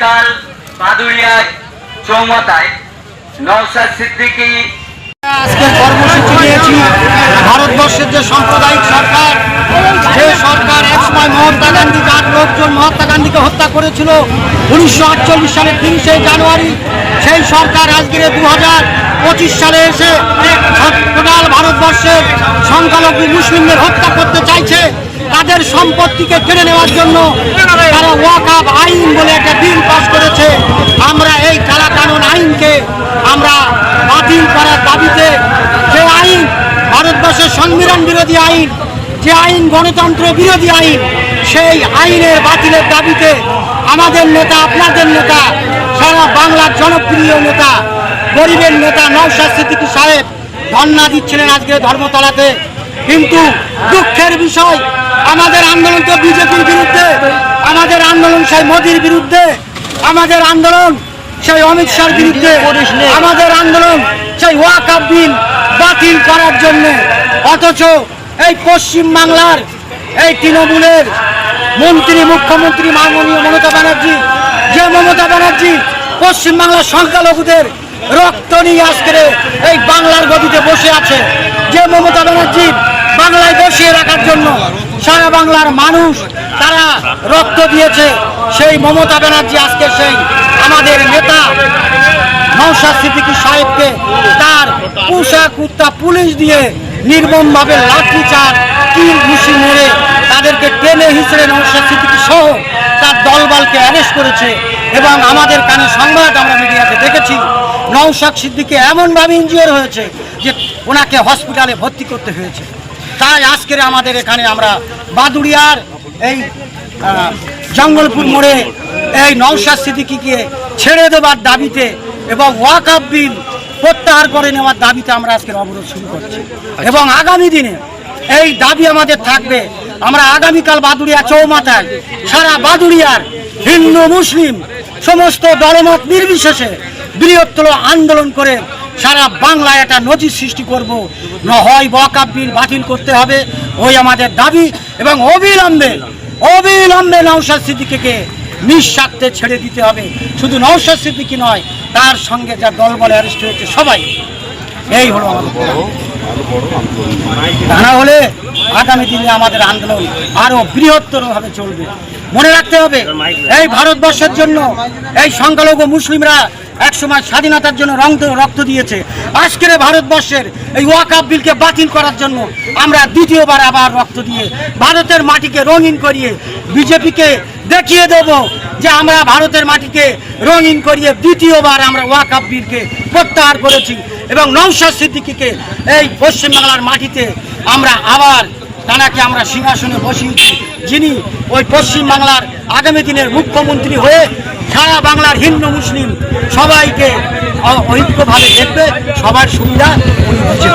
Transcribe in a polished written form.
আগামীকাল বাদুড়িয়ায় চৌমাথায় নওশাদ সিদ্দিকী আজকে কর্মসূচি নিয়েছি। ভারতবর্ষের যে সাম্প্রদায়িক সরকার, যে সরকার একসময় মহাত্মা গান্ধী, যার লোকজন মহাত্মা গান্ধীকে হত্যা করেছিল 1948 সালের 30শে জানুয়ারি, সেই সরকার আজকের 2025 সালে এসে টোটাল ভারতবর্ষের সংখ্যালঘু মুসলিমদের হত্যা করতে চাইছে। তাদের সম্পত্তিকে কেড়ে নেওয়ার জন্য তারা ওয়াকফ আইন বলে একটা বিল পাস করেছে। আমরা এই কালা কানুন আইনকে আমরা বাতিল করার দাবিতে, যে আইন ভারতবর্ষের সংবিধান বিরোধী আইন, যে আইন গণতন্ত্র বিরোধী আইন, সেই আইনের বাতিলের দাবিতে আমাদের নেতা, আপনাদের নেতা, সারা বাংলার জনপ্রিয় নেতা, গরিবের নেতা নওশাদ সিদ্দিকী সাহেব ধর্ণা দিচ্ছিলেন আজকে ধর্মতলাতে। কিন্তু দুঃখের বিষয়, আমাদের আন্দোলন তো বিজেপির বিরুদ্ধে, আমাদের আন্দোলন সেই মোদির বিরুদ্ধে, আমাদের আন্দোলন সেই অমিত শাহর বিরুদ্ধে, আমাদের আন্দোলন সেই ওয়াকফ বিল বাতিল করার জন্য। অথচ এই পশ্চিম বাংলার এই তৃণমূলের মন্ত্রী, মুখ্যমন্ত্রী মাননীয় মমতা ব্যানার্জি, যে মমতা ব্যানার্জি পশ্চিমবাংলার সংখ্যালঘুদের রক্ত নিয়ে আজকে এই বাংলার গদিতে বসে আছে, যে মমতা ব্যানার্জি বাংলায় বসিয়ে রাখার জন্য সারা বাংলার মানুষ তারা রক্ত দিয়েছে, সেই মমতা ব্যানার্জি আজকে সেই আমাদের নেতা নওশাদ সিদ্দিকী সাহেবকে তার পোশাক কুত্তা পুলিশ দিয়ে নির্মমভাবে লাঠিচার্জ, কিল ঘুষি মেরে তাদেরকে টেনে হিঁচড়ে নওশাদ সিদ্দিকী সহ তার দলবলকে অ্যারেস্ট করেছে। এবং আমাদের কানে সংবাদ আমরা মিডিয়াতে দেখেছি, নওশাদ সিদ্দিকী এমনভাবে ইনজিওর হয়েছে যে ওনাকে হসপিটালে ভর্তি করতে হয়েছে। তাই আজকের আমাদের এখানে আমরা বাদুড়িয়ার এই জঙ্গলপুর মোড়ে এই নওশাদ সিদ্দিকীকে ছেড়ে দেওয়ার দাবিতে এবং ওয়াকফ বিল প্রত্যাহার করে নেওয়ার দাবিতে আমরা আজকের অবরোধ শুরু করছি। এবং আগামী দিনে এই দাবি আমাদের থাকবে। আমরা আগামীকাল বাদুড়িয়া চৌমাথায় সারা বাদুড়িয়ার হিন্দু মুসলিম সমস্ত দলমত নির্বিশেষে বৃহত্তর আন্দোলন করে সারা বাংলায় একটা নজির সৃষ্টি করব। হয় ওয়াকফ বিল বাতিল করতে হবে, ওই আমাদের দাবি। এবং অবিলম্বে নওশাদ সিদ্দিকীকে নিঃস্বার্থে ছেড়ে দিতে হবে। শুধু নওশাদ সিদ্দিকী নয়, তার সঙ্গে যা দলবলে অ্যারেস্ট হয়েছে সবাই। এই হলো আমাদের তা না হলে আগামী দিনে আমাদের আন্দোলন আরো বৃহত্তরভাবে চলবে। মনে রাখতে হবে, এই ভারতবর্ষের জন্য এই সংখ্যালঘু মুসলিমরা একসময় স্বাধীনতার জন্য রক্ত দিয়েছে। আজকের ভারতবর্ষের এই ওয়াকফ বিলকে বাতিল করার জন্য আমরা দ্বিতীয়বার আবার রক্ত দিয়ে ভারতের মাটিকে রঙিন করিয়ে বিজেপিকে দেখিয়ে দেব যে আমরা ভারতের মাটিকে রঙিন করিয়ে দ্বিতীয়বার আমরা ওয়াকফ বিলকে প্রত্যাহার করেছি। এবং নওশাদ সিদ্দিকীকে এই পশ্চিমবাংলার মাটিতে আমরা আবার তাঁকে আমরা সিংহাসনে বসিয়েছি, যিনি ওই পশ্চিমবাংলার আগামী দিনের মুখ্যমন্ত্রী হয়ে সারা বাংলার হিন্দু মুসলিম সবাইকে ঐক্যভাবে দেখবে, সবার সুবিধা উনি বুঝে।